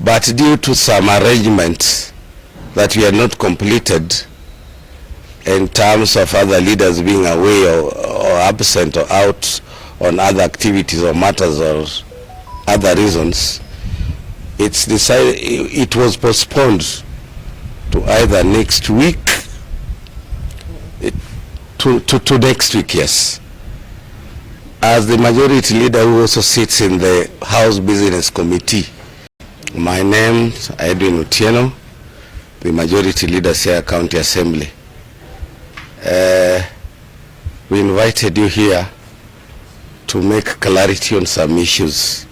but due to some arrangements that we had not completed in terms of other leaders being away or absent or out on other activities or matters or other reasons, it's decided it was postponed to either next week to next week, yes. As the majority leader who also sits in the House Business Committee, my name is Edwin Otieno, the majority leader, Siaya County Assembly. We invited you here to make clarity on some issues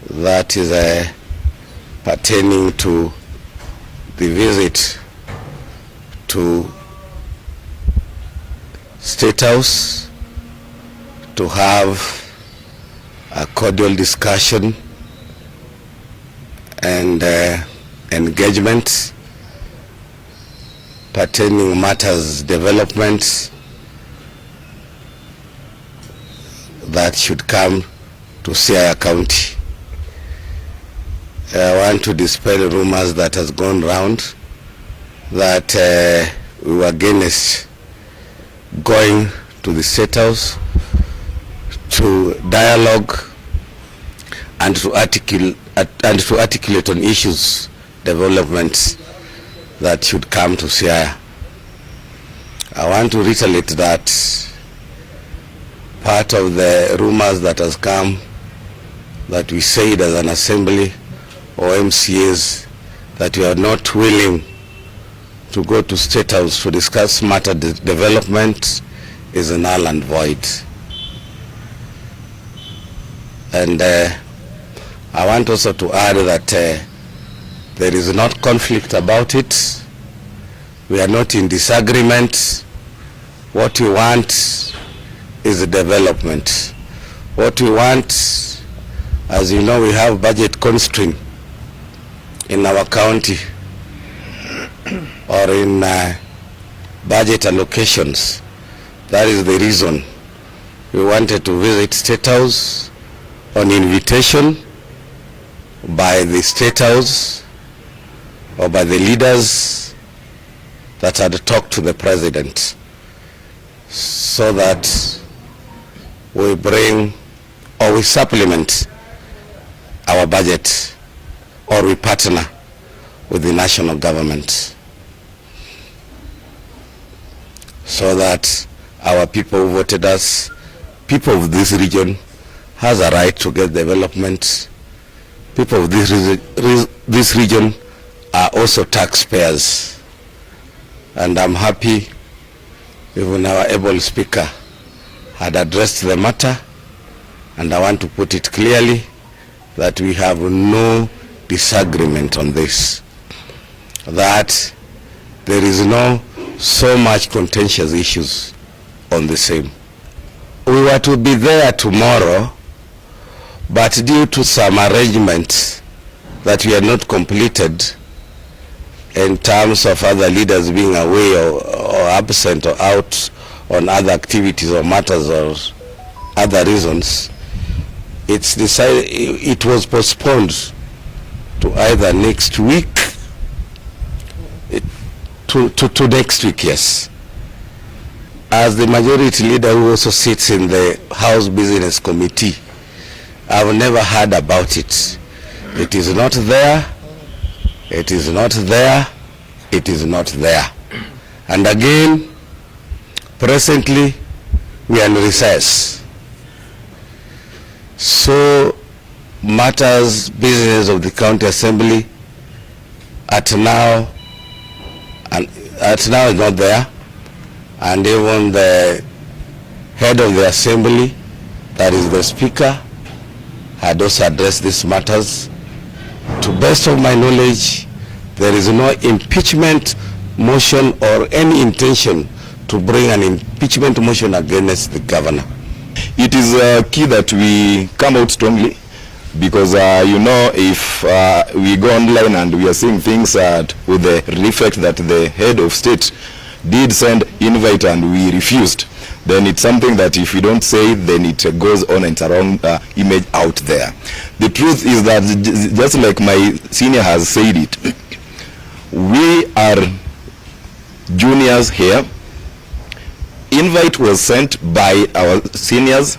that is pertaining to the visit to State House to have a cordial discussion and engagement pertaining matters, developments that should come to Siaya County. I want to dispel rumors that has gone round that we were against going to the State House to dialogue and to articulate on issues, developments that should come to Siaya. I want to reiterate that part of the rumors that has come that we said as an assembly or MCAs that we are not willing to go to State House to discuss matter development is null and void. And I want also to add that there is not conflict about it. We are not in disagreement. What we want is a development. What we want, as you know, we have budget constraint in our county or in budget allocations. That is the reason we wanted to visit State House on invitation by the State House or by the leaders that had talked to the President, so that we bring or we supplement our budget or we partner with the national government so that our people who voted us, people of this region, has a right to get development. People of this region are also taxpayers. And I'm happy even our able speaker had addressed the matter, and I want to put it clearly that we have no disagreement on this, that there is no so much contentious issues on the same. We were to be there tomorrow, but due to some arrangements that we had not completed in terms of other leaders being away or absent or out on other activities or matters or other reasons, it's decided it was postponed to either next week to next week, yes. As the majority leader who also sits in the House Business Committee, I've never heard about it. It is not there. It is not there. It is not there. And again, presently, we are in recess. So, matters, business of the county assembly at now is not there. And even the head of the assembly, that is the speaker, had also addressed these matters. To best of my knowledge, there is no impeachment motion or any intention to bring an impeachment motion against the governor. It is key that we come out strongly, because you know, if we go online and we are seeing things with the effect that the head of state did send invite and we refused, then it's something that if you don't say, then it goes on and it's a wrong image out there. The truth is that just like my senior has said it, we are juniors here. Invite was sent by our seniors,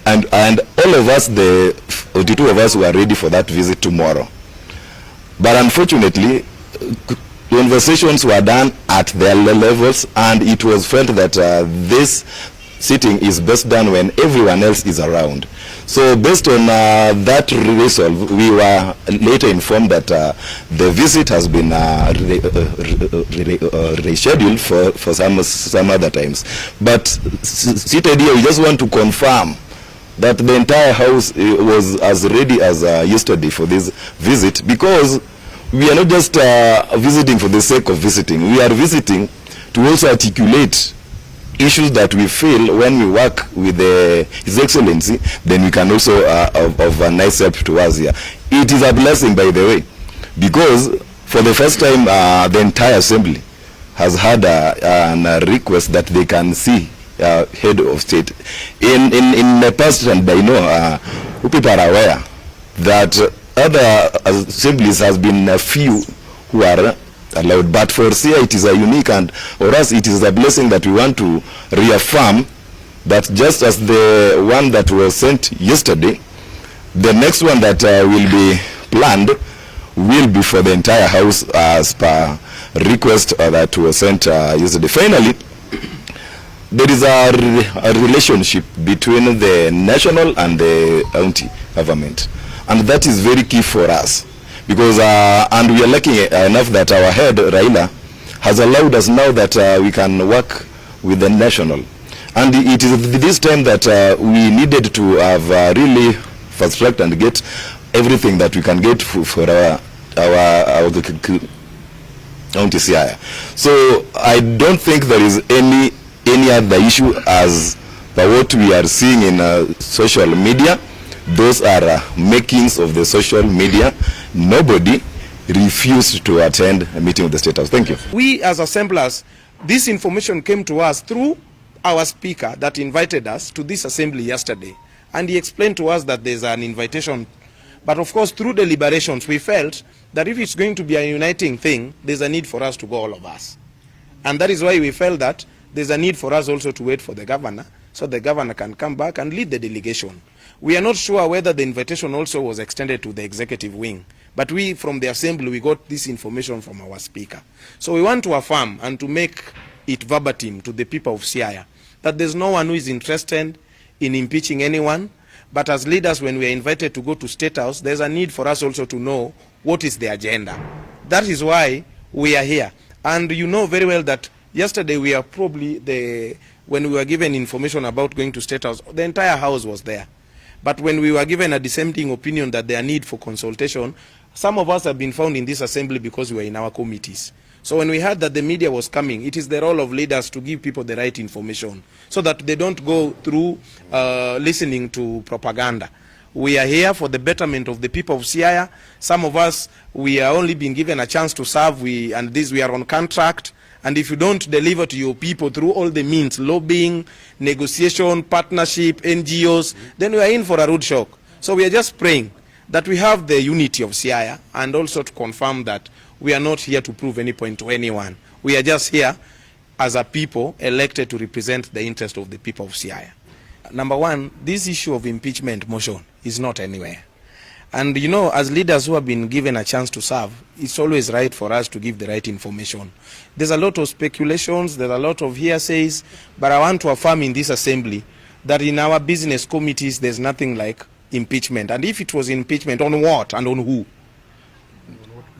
and all of us, the 42 of us, were ready for that visit tomorrow. But unfortunately, conversations were done at their levels, and it was felt that this sitting is best done when everyone else is around. So based on that resolve, we were later informed that the visit has been rescheduled for some other times. But seated here, we just want to confirm that the entire house was as ready as yesterday for this visit, because we are not just visiting for the sake of visiting. We are visiting to also articulate issues that we feel when we work with His Excellency, then we can also of a nice help to us here. It is a blessing, by the way, because for the first time the entire assembly has had a request that they can see head of state. In the past, and I know people are aware that other assemblies has been a few who are allowed, but for Siaya it is a unique, and for us it is a blessing that we want to reaffirm that just as the one that was sent yesterday, the next one that will be planned will be for the entire house as per request that was sent yesterday. Finally, there is a relationship between the national and the county government, and that is very key for us, because and we are lucky enough that our head Raila has allowed us now that we can work with the national, and it is this time that we needed to have really fast tracked and get everything that we can get for our county Siaya. So I don't think there is any other issue as by what we are seeing in social media. Those are makings of the social media. Nobody refused to attend a meeting with the State House. Thank you. We as assemblers, this information came to us through our speaker that invited us to this assembly yesterday, and he explained to us that there's an invitation. But of course, through deliberations, we felt that if it's going to be a uniting thing, there's a need for us to go, all of us. And that is why we felt that there's a need for us also to wait for the governor, so the governor can come back and lead the delegation. We are not sure whether the invitation also was extended to the executive wing, but we from the assembly, we got this information from our speaker. So we want to affirm and to make it verbatim to the people of Siaya that there's no one who is interested in impeaching anyone, but as leaders, when we are invited to go to State House, there's a need for us also to know what is the agenda. That is why we are here. And you know very well that yesterday we are probably when we were given information about going to State House, the entire house was there. But when we were given a dissenting opinion that there are need for consultation, some of us have been found in this assembly because we were in our committees. So when we heard that the media was coming, it is the role of leaders to give people the right information so that they don't go through listening to propaganda. We are here for the betterment of the people of Siaya. Some of us, we are only being given a chance to serve, we are on contract. And if you don't deliver to your people through all the means, lobbying, negotiation, partnership, NGOs, then we are in for a rude shock. So we are just praying that we have the unity of Siaya, and also to confirm that we are not here to prove any point to anyone. We are just here as a people elected to represent the interest of the people of Siaya. Number one, this issue of impeachment motion is not anywhere. And you know, as leaders who have been given a chance to serve, it's always right for us to give the right information. There's a lot of speculations, there's a lot of hearsays, but I want to affirm in this assembly that in our business committees, there's nothing like impeachment. And if it was impeachment, on what and on who?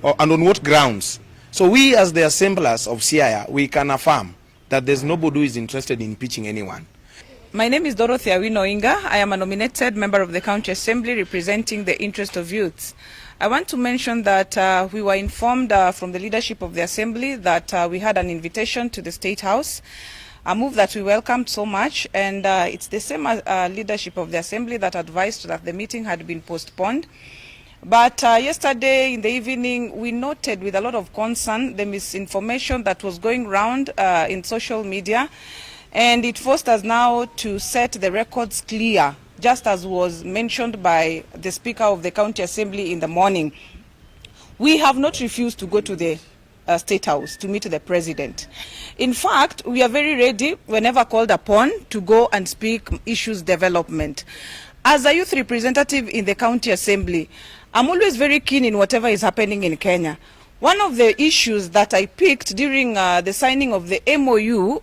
And on what grounds? So we as the assemblers of Siaya, we can affirm that there's nobody who is interested in impeaching anyone. My name is Dorothy Awino Inga. I am a nominated member of the County Assembly representing the interest of youths. I want to mention that we were informed from the leadership of the Assembly that we had an invitation to the State House, a move that we welcomed so much, and it's the same leadership of the Assembly that advised that the meeting had been postponed. But yesterday in the evening, we noted with a lot of concern the misinformation that was going around in social media, and it forced us now to set the records clear, just as was mentioned by the Speaker of the County Assembly in the morning. We have not refused to go to the State House to meet the President. In fact, we are very ready whenever called upon to go and speak issues development. As a youth representative in the County Assembly, I'm always very keen in whatever is happening in Kenya. One of the issues that I picked during the signing of the MOU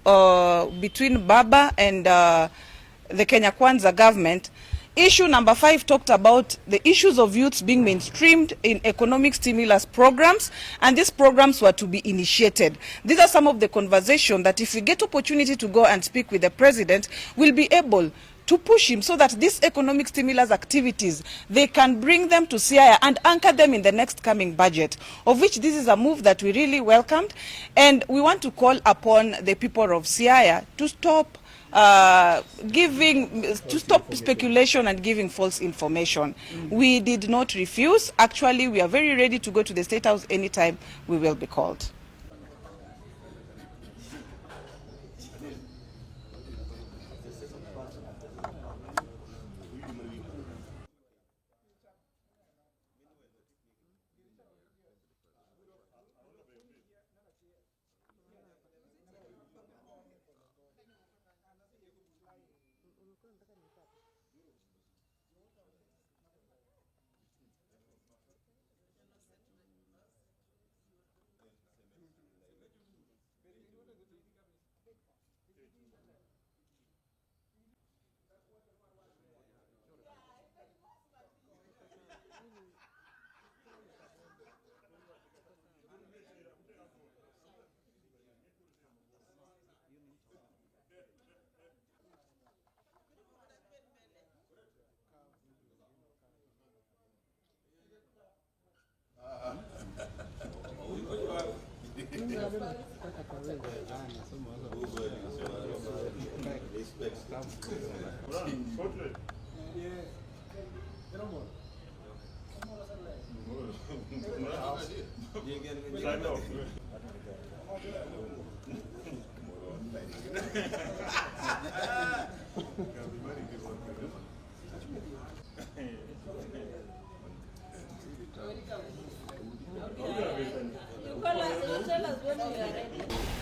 between Baba and the Kenya Kwanza government, issue number 5 talked about the issues of youths being mainstreamed in economic stimulus programs, and these programs were to be initiated. These are some of the conversations that if we get opportunity to go and speak with the President, we'll be able to push him so that these economic stimulus activities, they can bring them to Siaya and anchor them in the next coming budget, of which this is a move that we really welcomed. And we want to call upon the people of Siaya to stop stop speculation and giving false information. We did not refuse. Actually, we are very ready to go to the State House anytime we will be called.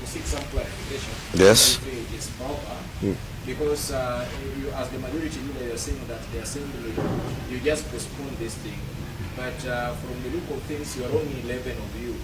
Seek some clarification. Yes. Because you, as the majority leader, you're saying that the assembly, you just postpone this thing. But from the look of things, you are only 11 of you.